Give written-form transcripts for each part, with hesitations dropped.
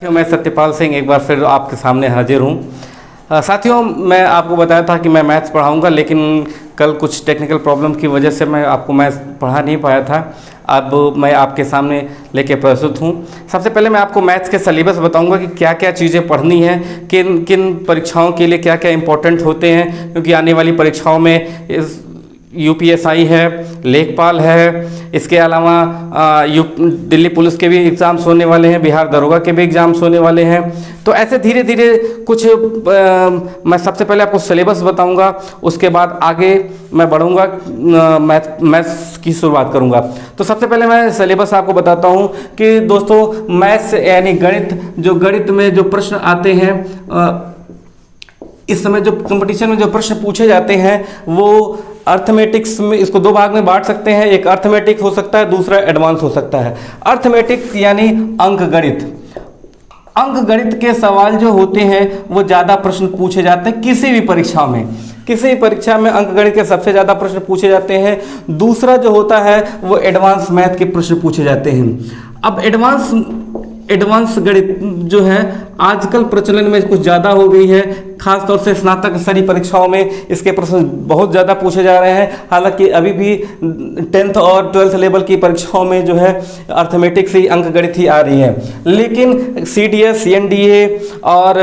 मैं सत्यपाल सिंह एक बार फिर आपके सामने हाजिर हूँ। साथियों, मैं आपको बताया था कि मैं मैथ्स पढ़ाऊँगा, लेकिन कल कुछ टेक्निकल प्रॉब्लम की वजह से मैं आपको मैथ्स पढ़ा नहीं पाया था। अब मैं आपके सामने लेके प्रस्तुत हूँ। सबसे पहले मैं आपको मैथ्स के सिलेबस बताऊँगा कि क्या क्या चीज़ें पढ़नी हैं, किन किन परीक्षाओं के लिए क्या क्या इंपॉर्टेंट होते हैं, क्योंकि आने वाली परीक्षाओं में यूपीएसआई है, लेखपाल है, इसके अलावा दिल्ली पुलिस के भी एग्ज़ाम्स होने वाले हैं, बिहार दरोगा के भी एग्ज़ाम्स होने वाले हैं। तो ऐसे धीरे धीरे कुछ मैं सबसे पहले आपको सिलेबस बताऊंगा, उसके बाद आगे मैं बढ़ूंगा, मैथ्स की शुरुआत करूंगा। तो सबसे पहले मैं सिलेबस आपको बताता हूं कि दोस्तों, मैथ्स यानी गणित में जो प्रश्न आते हैं, इस समय जो कंपटीशन में जो प्रश्न पूछे जाते हैं वो अर्थमेटिक्स में, इसको दो भाग में बांट सकते हैं। एक अर्थमेटिक हो सकता है, दूसरा एडवांस हो सकता है। अर्थमेटिक यानी अंकगणित। अंकगणित के सवाल जो होते हैं वो ज़्यादा प्रश्न पूछे जाते हैं किसी भी परीक्षा में। किसी भी परीक्षा में अंकगणित के सबसे ज़्यादा प्रश्न पूछे जाते हैं। दूसरा जो होता है वो एडवांस मैथ के प्रश्न पूछे जाते हैं। अब एडवांस गणित जो है आजकल प्रचलन में कुछ ज़्यादा हो गई है, खासतौर से स्नातक स्तरीय परीक्षाओं में इसके प्रश्न बहुत ज़्यादा पूछे जा रहे हैं। हालांकि अभी भी 10th और 12th लेवल की परीक्षाओं में जो है अर्थमेटिक्स ही अंकगणित ही आ रही है, लेकिन सीडीएस, एनडीए और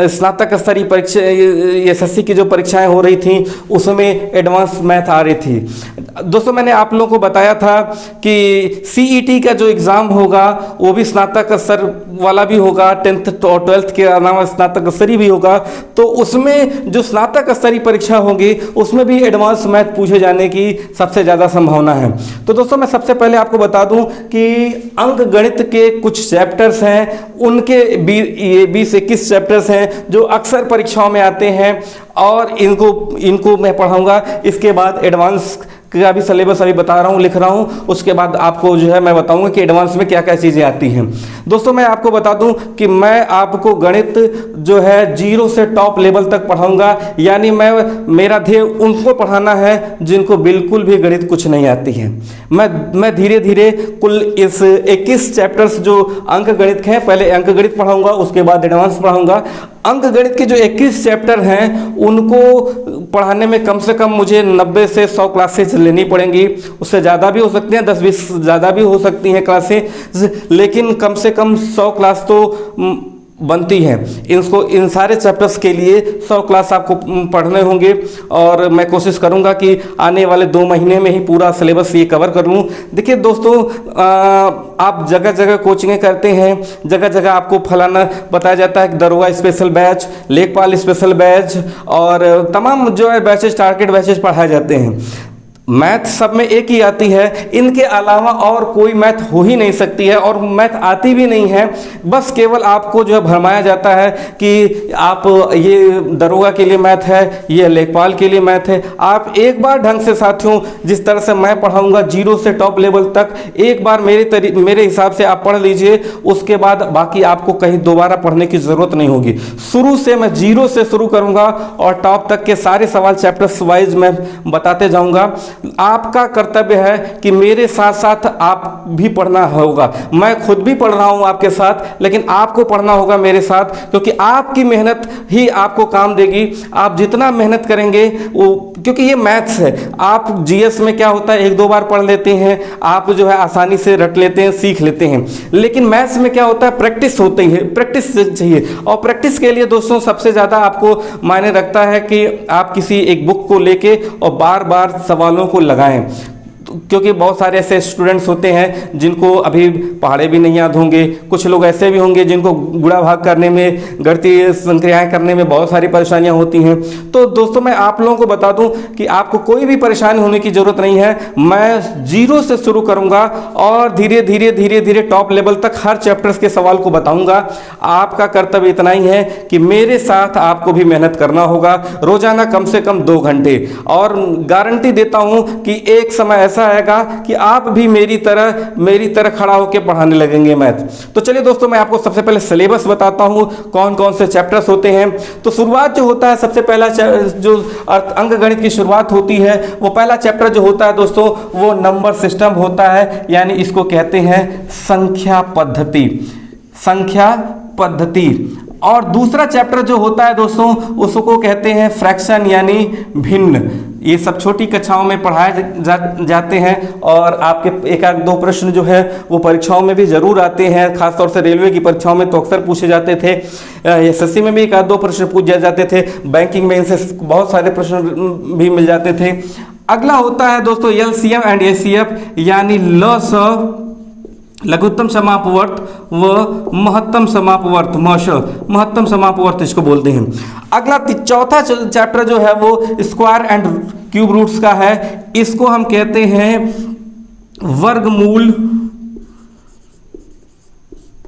स्नातक स्तरीय परीक्षा, एसएससी की जो परीक्षाएं हो रही थी उसमें एडवांस मैथ आ रही थी। दोस्तों, मैंने आप लोगों को बताया था कि सीईटी का जो एग्ज़ाम होगा वो भी स्नातक स्तर वाला भी होगा, 10th और 12th के अलावा स्नातक स्तरीय भी होगा। तो उसमें जो स्नातक स्तरीय परीक्षा होगी उसमें भी एडवांस मैथ पूछे जाने की सबसे ज़्यादा संभावना है। तो दोस्तों, मैं सबसे पहले आपको बता दूं कि अंकगणित के कुछ चैप्टर्स हैं, उनके 20-21 चैप्टर्स हैं जो अक्सर परीक्षाओं में आते हैं और इनको मैं पढ़ाऊंगा। इसके बाद एडवांस का भी सिलेबस अभी बता रहा हूँ, लिख रहा हूँ, उसके बाद आपको जो है मैं बताऊंगा कि एडवांस में क्या क्या चीज़ें आती हैं। दोस्तों, मैं आपको बता दूं कि मैं आपको गणित जो है 0 से टॉप लेवल तक पढ़ाऊंगा, यानी मेरा ध्येय उनको पढ़ाना है जिनको बिल्कुल भी गणित कुछ नहीं आती है। मैं धीरे धीरे कुल इस 21 चैप्टर्स जो अंक गणित के हैं, पहले अंक गणित पढ़ाऊंगा, उसके बाद एडवांस पढ़ाऊंगा। अंक गणित के जो 21 चैप्टर हैं उनको पढ़ाने में कम से कम मुझे 90 से 100 क्लासेस लेनी पड़ेंगी। उससे ज़्यादा भी हो सकती हैं, 10-20 ज़्यादा भी हो सकती हैं क्लासेस, लेकिन कम से कम 100 क्लास तो बनती है। इन सारे चैप्टर्स के लिए 100 क्लास आपको पढ़ने होंगे और मैं कोशिश करूंगा कि आने वाले 2 महीने में ही पूरा सिलेबस ये कवर कर लूँ। देखिए दोस्तों, आप जगह जगह कोचिंगें करते हैं, जगह जगह आपको फलाना बताया जाता है कि दरोगा स्पेशल बैच, लेखपाल स्पेशल बैच और तमाम जो है बैचेस, टारगेट बैचेस पढ़ाए जाते हैं। मैथ सब में एक ही आती है, इनके अलावा और कोई मैथ हो ही नहीं सकती है और मैथ आती भी नहीं है। बस केवल आपको जो है भरमाया जाता है कि आप ये दरोगा के लिए मैथ है, ये लेखपाल के लिए मैथ है। आप एक बार ढंग से साथियों, जिस तरह से मैं पढ़ाऊंगा 0 से टॉप लेवल तक, एक बार मेरे हिसाब से आप पढ़ लीजिए, उसके बाद बाकी आपको कहीं दोबारा पढ़ने की ज़रूरत नहीं होगी। शुरू से मैं 0 से शुरू करूँगा और टॉप तक के सारे सवाल चैप्टर्स वाइज मैं बताते जाऊँगा। आपका कर्तव्य है कि मेरे साथ साथ आप भी पढ़ना होगा। मैं खुद भी पढ़ रहा हूं आपके साथ, लेकिन आपको पढ़ना होगा मेरे साथ, क्योंकि आपकी मेहनत ही आपको काम देगी। आप जितना मेहनत करेंगे वो, क्योंकि ये मैथ्स है। आप जीएस में क्या होता है, 1-2 बार पढ़ लेते हैं, आप जो है आसानी से रट लेते हैं, सीख लेते हैं, लेकिन मैथ्स में क्या होता है, प्रैक्टिस होती है, प्रैक्टिस चाहिए। और प्रैक्टिस के लिए दोस्तों सबसे ज़्यादा आपको मायने रखता है कि आप किसी एक बुक को लेके और बार बार सवालों को लगाएं, क्योंकि बहुत सारे ऐसे स्टूडेंट्स होते हैं जिनको अभी पहाड़े भी नहीं याद होंगे। कुछ लोग ऐसे भी होंगे जिनको गुणा भाग करने में, गणितीय संक्रियाएं करने में बहुत सारी परेशानियां होती हैं। तो दोस्तों, मैं आप लोगों को बता दूं कि आपको कोई भी परेशानी होने की ज़रूरत नहीं है। मैं 0 से शुरू करूंगा और धीरे धीरे टॉप लेवल तक हर चैप्टर्स के सवाल को बताऊंगा। आपका कर्तव्य इतना ही है कि मेरे साथ आपको भी मेहनत करना होगा, रोजाना कम से कम 2 घंटे। और गारंटी देता हूं कि एक समय ऐसा आएगा कि आप भी मेरी तरह खड़ा होकर पढ़ाने लगेंगे मैथ। तो चलिए दोस्तों, मैं आपको सबसे पहले सिलेबस बताता हूं, कौन कौन से चैप्टर्स होते हैं। तो शुरुआत जो होता है, सबसे पहला जो अंक गणित की शुरुआत होती है, वो पहला चैप्टर जो होता है दोस्तों, वो नंबर सिस्टम होता है, यानी इसको कहते हैं संख्या पद्धति। संख्या पद्धति। और दूसरा चैप्टर जो होता है दोस्तों उसको कहते हैं फ्रैक्शन यानी भिन्न। ये सब छोटी कक्षाओं में पढ़ाए जाते हैं और आपके एक आध दो प्रश्न जो है वो परीक्षाओं में भी जरूर आते हैं, खासतौर से रेलवे की परीक्षाओं में तो अक्सर पूछे जाते थे। एसएससी में भी एक आध दो प्रश्न पूछे जाते थे, बैंकिंग में इनसे बहुत सारे प्रश्न भी मिल जाते थे। अगला होता है दोस्तों एलसीएम एंड एचसीएफ यानी लसअ, लघुत्तम समापवर्त व महत्तम समापवर्त, महत्तम समापवर्त इसको बोलते हैं। अगला चौथा चैप्टर जो है वो स्क्वायर एंड क्यूब रूट्स का है। इसको हम कहते हैं वर्गमूल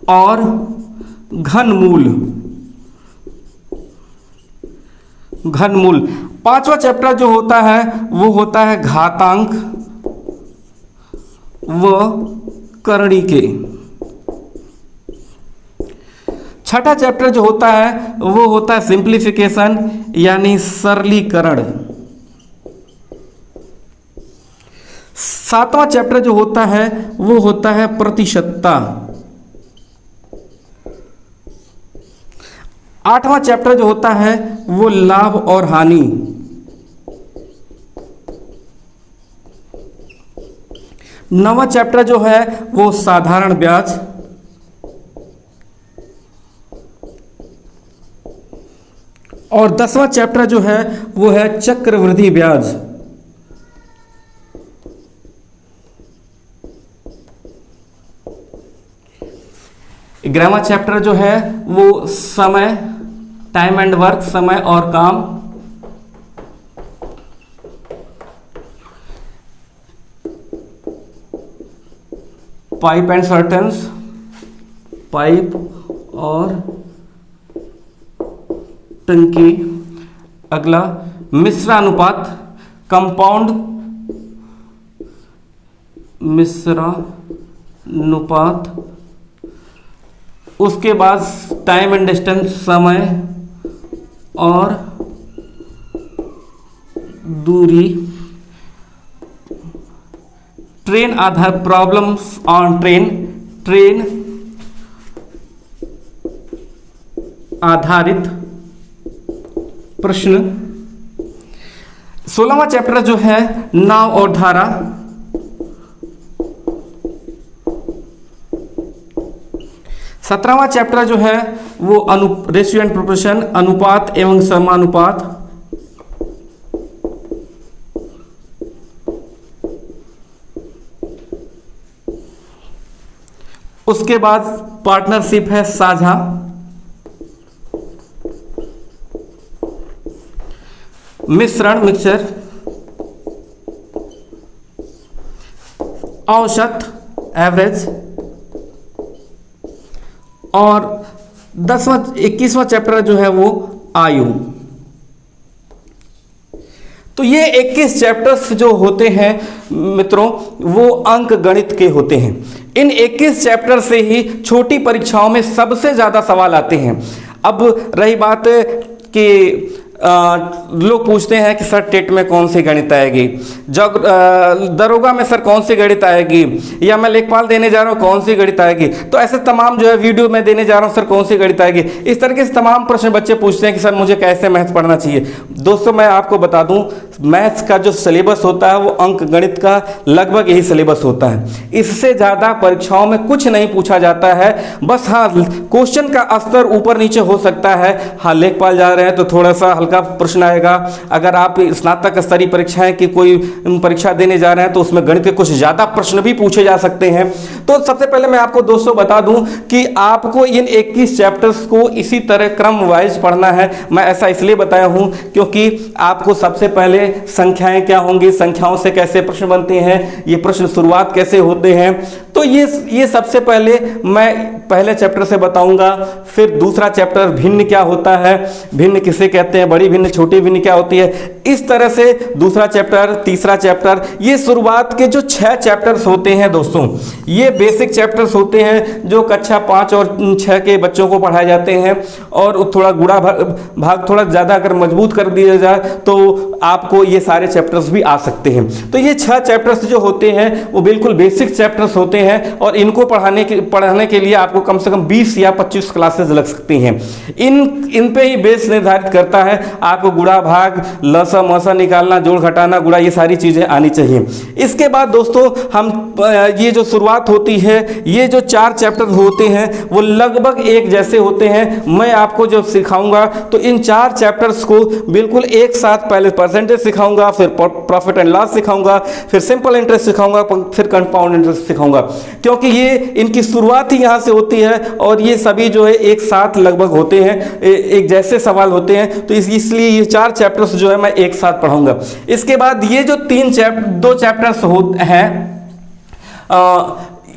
और घनमूल। पांचवा चैप्टर जो होता है वो होता है घातांक व करणिके। छठा चैप्टर जो होता है वो होता है सिंप्लीफिकेशन यानी सरलीकरण। सातवां चैप्टर जो होता है वो होता है प्रतिशतता। आठवां चैप्टर जो होता है वो लाभ और हानि। नवा चैप्टर जो है वो साधारण ब्याज। और 10वां चैप्टर जो है वो है चक्रवृद्धि ब्याज। ग्यारहवां चैप्टर जो है वो समय, टाइम एंड वर्क, समय और काम। पाइप एंड सर्टेंस, पाइप और टंकी। अगला मिश्रानुपात, कंपाउंड मिश्रानुपात। उसके बाद टाइम एंड डिस्टेंस, समय और दूरी। Train Aadhaar, problems on train, train आधारित प्रश्न। 16वां चैप्टर जो है नाव और धारा। 17वां चैप्टर जो है वो रेशियो एंड प्रोपोर्शन, अनुपात एवं समानुपात। उसके बाद पार्टनरशिप है साझा। मिश्रण, मिक्सचर। औसत, एवरेज। और 21वां चैप्टर जो है वो आयु। तो ये 21 चैप्टर्स जो होते हैं मित्रों वो अंक गणित के होते हैं। इन 21 चैप्टर से ही छोटी परीक्षाओं में सबसे ज़्यादा सवाल आते हैं। अब रही बात कि लोग पूछते हैं कि सर टेट में कौन सी गणित आएगी, जब दरोगा में सर कौन सी गणित आएगी, या मैं लेखपाल देने जा रहा हूँ कौन सी गणित आएगी। तो ऐसे तमाम जो है वीडियो में देने जा रहा हूँ सर कौन सी गणित आएगी, इस तरीके से तमाम प्रश्न बच्चे पूछते हैं कि सर मुझे कैसे मैथ्स पढ़ना चाहिए। दोस्तों मैं आपको बता दूं मैथ्स का जो सिलेबस होता है वो अंक गणित का लगभग यही सिलेबस होता है। इससे ज़्यादा परीक्षाओं में कुछ नहीं पूछा जाता है। बस हाँ क्वेश्चन का स्तर ऊपर नीचे हो सकता है। हाँ लेखपाल जा रहे हैं तो थोड़ा सा हल्का प्रश्न आएगा। अगर आप स्नातक स्तरीय परीक्षाएं की कोई परीक्षा देने जा रहे हैं तो उसमें गणित के कुछ ज़्यादा प्रश्न भी पूछे जा सकते हैं। तो सबसे पहले मैं आपको दोस्तों बता दूं कि आपको इन 21 चैप्टर्स को इसी तरह क्रम वाइज पढ़ना है। मैं ऐसा इसलिए बताया हूं क्योंकि आपको सबसे पहले संख्याएं क्या होंगी, संख्याओं से कैसे प्रश्न बनते हैं, ये प्रश्न शुरुआत कैसे होते हैं, तो ये सबसे पहले मैं पहले चैप्टर से बताऊंगा। फिर दूसरा चैप्टर भिन्न क्या होता है, भिन्न किसे कहते हैं, बड़ी भिन्न छोटी भिन्न क्या होती है, इस तरह से दूसरा चैप्टर, तीसरा चैप्टर। ये शुरुआत के जो 6 चैप्टर्स होते हैं दोस्तों ये बेसिक चैप्टर्स होते हैं जो कक्षा 5 और 6 के बच्चों को पढ़ाए जाते हैं। और थोड़ा गुणा भाग थोड़ा ज़्यादा अगर मजबूत कर दिया जाए तो आपको ये सारे चैप्टर्स भी आ सकते हैं। तो ये 6 चैप्टर्स जो होते हैं वो बिल्कुल बेसिक चैप्टर्स होते हैं और इनको पढ़ाने के लिए आपको कम से कम 20 या 25 क्लासेस लग सकती हैं। इन पे ही बेस निर्धारित करता है आपको गुणा भाग, लसा मसा निकालना, जोड़ घटाना, गुणा, ये सारी चीज़ें आनी चाहिए। इसके बाद दोस्तों हम ये जो शुरुआत होती है, ये जो 4 चैप्टर होते हैं वो लगभग एक जैसे होते हैं। मैं आपको जो सिखाऊंगा तो इन 4 चैप्टर्स को बिल्कुल एक साथ पहले परसेंटेज सिखाऊंगा, फिर प्रॉफिट एंड लॉस सिखाऊंगा, फिर सिंपल इंटरेस्ट सिखाऊंगा, फिर कंपाउंड इंटरेस्ट सिखाऊंगा, क्योंकि ये इनकी शुरुआत ही यहाँ से होती है और ये सभी जो है एक साथ लगभग होते हैं, एक जैसे सवाल होते हैं। तो इसलिए ये 4 चैप्टर्स जो है मैं एक साथ पढ़ाऊंगा। इसके बाद ये जो 2 चैप्टर्स हैं,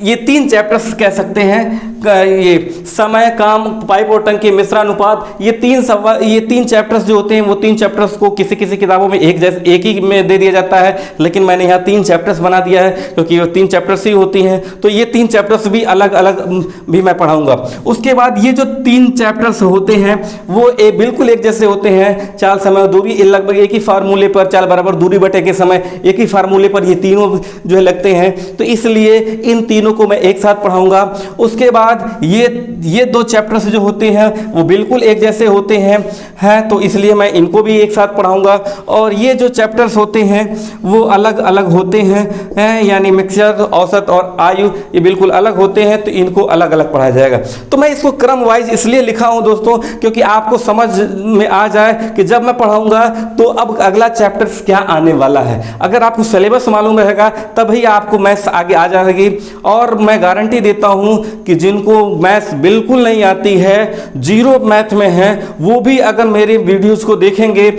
ये 3 चैप्टर्स कह सकते हैं, ये समय, काम, पाइप और टंकी, मिश्रानुपात, ये 3 चैप्टर्स जो होते हैं वो 3 चैप्टर्स को किसी किताबों में एक ही में दे दिया जाता है, लेकिन मैंने यहाँ 3 चैप्टर्स बना दिया है क्योंकि वो 3 चैप्टर्स ही होती हैं। तो ये 3 चैप्टर्स भी अलग अलग भी मैं पढ़ाऊंगा। उसके बाद ये जो 3 चैप्टर्स होते हैं वो बिल्कुल एक जैसे होते हैं। चाल, समय और दूरी, लगभग एक ही फार्मूले पर, चाल बराबर दूरी बटे के समय, एक ही फार्मूले पर ये तीनों जो है लगते हैं। तो इसलिए इन तीनों को मैं एक साथ पढ़ाऊंगा। उसके बाद ये 2 चैप्टर्स जो होते हैं वो बिल्कुल एक जैसे होते हैं, तो इसलिए मैं इनको भी एक साथ पढ़ाऊंगा। और ये जो चैप्टर्स होते हैं वो अलग अलग होते हैं, यानी मिक्सचर, औसत और आयु, ये बिल्कुल अलग होते हैं, तो इनको अलग अलग पढ़ाया जाएगा। तो मैं इसको क्रम वाइज इसलिए लिखा हूं दोस्तों क्योंकि आपको समझ में आ जाए कि जब मैं पढ़ाऊंगा तो अब अगला चैप्टर्स क्या आने वाला है। अगर आपको सिलेबस मालूम रहेगा तभी आपको मैथ्स आगे आ जाएगी। और मैं गारंटी देता हूं कि जिनको मैथ्स बिल्कुल नहीं आती है, जीरो मैथ में है, वो भी अगर मेरे वीडियोस को देखेंगे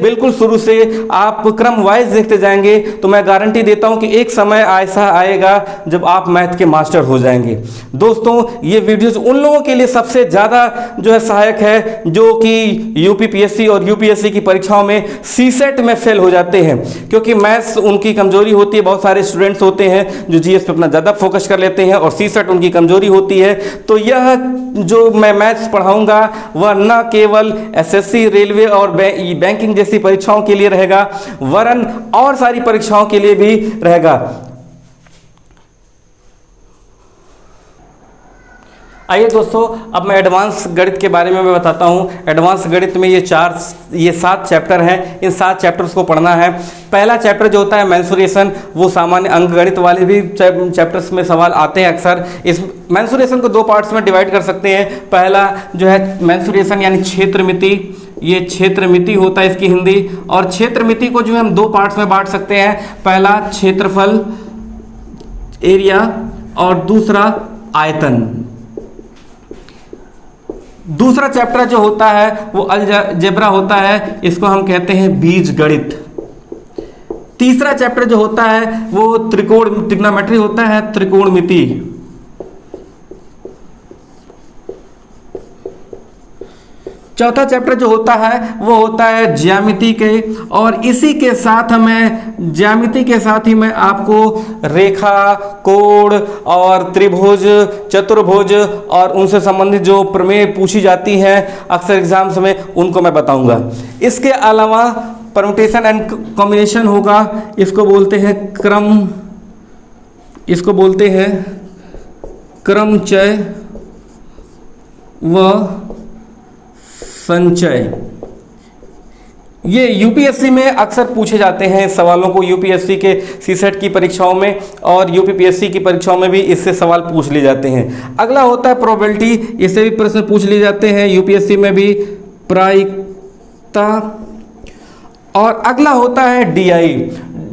बिल्कुल शुरू से आप क्रम वाइज देखते जाएंगे, तो मैं गारंटी देता हूं कि एक समय ऐसा आएगा जब आप मैथ के मास्टर हो जाएंगे। दोस्तों, ये वीडियोस उन लोगों के लिए सबसे ज़्यादा जो है सहायक है जो कि यूपीपीएससी और यूपीएससी की परीक्षाओं में सीसेट में फेल हो जाते हैं, क्योंकि मैथ्स उनकी कमजोरी होती है। बहुत सारे स्टूडेंट्स होते हैं जो जीएस पे अपना ज़्यादा फोकस कर लेते हैं और सीसेट उनकी कमजोरी होती है। तो यह जो मैं मैथ्स पढ़ाऊंगा वह न केवल एसएससी, रेलवे और बैंकिंग जैसी परीक्षाओं के लिए रहेगा, वरन और सारी परीक्षाओं के लिए भी रहेगा। आइए दोस्तों, अब मैं एडवांस गणित के बारे में मैं बताता हूँ। एडवांस गणित में ये 7 चैप्टर हैं। इन 7 चैप्टर्स को पढ़ना है। पहला चैप्टर जो होता है मेंसुरेशन, वो सामान्य अंक गणित वाले भी चैप्टर्स में सवाल आते हैं अक्सर। इस मेंसुरेशन को 2 पार्ट्स में डिवाइड कर सकते हैं। पहला जो है मेंसुरेशन यानी क्षेत्रमिति, ये क्षेत्रमिति होता है इसकी हिंदी। और क्षेत्रमिति को जो है हम 2 पार्ट्स में बांट सकते हैं। पहला क्षेत्रफल, एरिया, और दूसरा आयतन। दूसरा चैप्टर जो होता है वो अलजेब्रा होता है, इसको हम कहते हैं बीज गणित। तीसरा चैप्टर जो होता है वो ट्रिग्नोमेट्री होता है, त्रिकोणमिति। चौथा चैप्टर जो होता है वो होता है ज्यामिति के, और इसी के साथ मैं ज्यामिति के साथ ही मैं आपको रेखा, कोण और त्रिभुज, चतुर्भुज और उनसे संबंधित जो प्रमेय पूछी जाती हैं अक्सर एग्जाम्स में, उनको मैं बताऊंगा। इसके अलावा परम्यूटेशन एंड कॉम्बिनेशन होगा, इसको बोलते हैं क्रमचय व संचय। ये यूपीएससी में अक्सर पूछे जाते हैं सवालों को, यूपीएससी के सीसेट की परीक्षाओं में और यूपीपीएससी की परीक्षाओं में भी इससे सवाल पूछ लिए जाते हैं। अगला होता है प्रोबेबिलिटी, इससे भी प्रश्न पूछ लिए जाते हैं यूपीएससी में भी, प्रायिकता। और अगला होता है डीआई,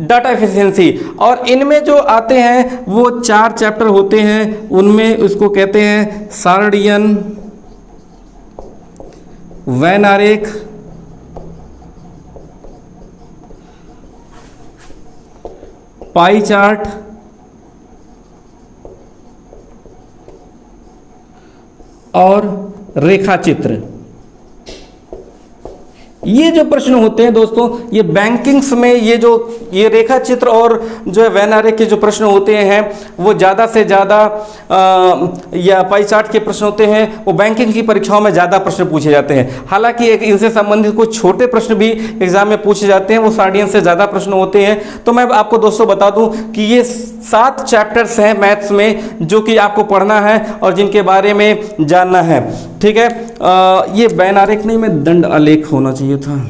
डाटा एफिशिएंसी। और इनमें जो आते हैं वो 4 चैप्टर होते हैं। उनमें उसको कहते हैं सारणियन, वैन आरेख, पाई चार्ट और रेखा चित्र। ये जो प्रश्न होते हैं दोस्तों, ये बैंकिंग्स में ये रेखा चित्र और जो है वेन आरेख के जो प्रश्न होते हैं वो ज़्यादा से ज़्यादा या पाई चार्ट के प्रश्न होते हैं, वो बैंकिंग की परीक्षाओं में ज़्यादा प्रश्न पूछे जाते हैं। हालांकि एक इनसे संबंधित कुछ छोटे प्रश्न भी एग्जाम में पूछे जाते हैं, वो सार्डियन से ज़्यादा प्रश्न होते हैं। तो मैं आपको दोस्तों बता दूं कि ये 7 चैप्टर्स हैं मैथ्स में जो कि आपको पढ़ना है और जिनके बारे में जानना है। ठीक है, ये वेन आरेख नहीं, मैं दंड आलेख होना चाहिए था।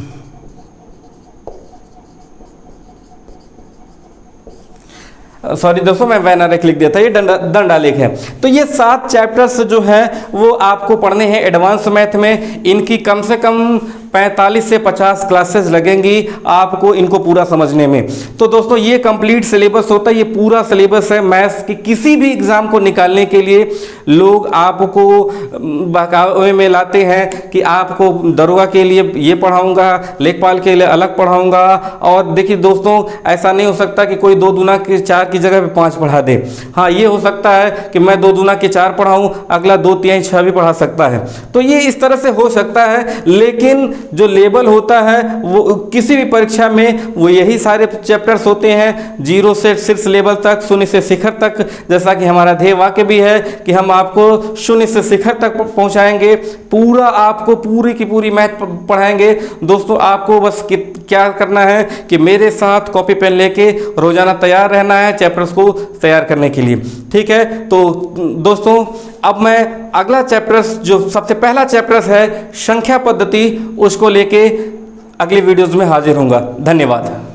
सॉरी दोस्तों, मैं वेन आरेख लिख दिया था, ये दंड आलेख है। तो ये 7 चैप्टर्स जो है वो आपको पढ़ने हैं एडवांस मैथ में। इनकी कम से कम 45 से 50 क्लासेस लगेंगी आपको इनको पूरा समझने में। तो दोस्तों ये कंप्लीट सिलेबस होता है, ये पूरा सिलेबस है मैथ्स की। किसी भी एग्जाम को निकालने के लिए लोग आपको बहकावे में लाते हैं कि आपको दरोगा के लिए ये पढ़ाऊंगा, लेखपाल के लिए अलग पढ़ाऊंगा। और देखिए दोस्तों, ऐसा नहीं हो सकता कि कोई 2 दूना के 4 की जगह पे 5 पढ़ा दे। हाँ, ये हो सकता है कि मैं 2 दूना के 4 पढ़ाऊं, अगला 2 3 6 भी पढ़ा सकता है। तो ये इस तरह से हो सकता है, लेकिन जो लेवल होता है वो किसी भी परीक्षा में वो यही सारे चैप्टर्स होते हैं, 0 से शीर्ष लेवल तक, 0 से शिखर तक। जैसा कि हमारा ध्येय वाक्य भी है कि हम आपको 0 से शिखर तक पहुंचाएंगे, पूरा आपको पूरी की पूरी मैथ पढ़ाएंगे। दोस्तों आपको बस क्या करना है कि मेरे साथ कॉपी पेन लेके रोजाना तैयार रहना है चैप्टर्स को तैयार करने के लिए। ठीक है, तो दोस्तों अब मैं अगला चैप्टर्स, जो सबसे पहला चैप्टर्स है संख्या पद्धति, उसको लेके अगली वीडियोस में हाजिर होऊंगा। धन्यवाद।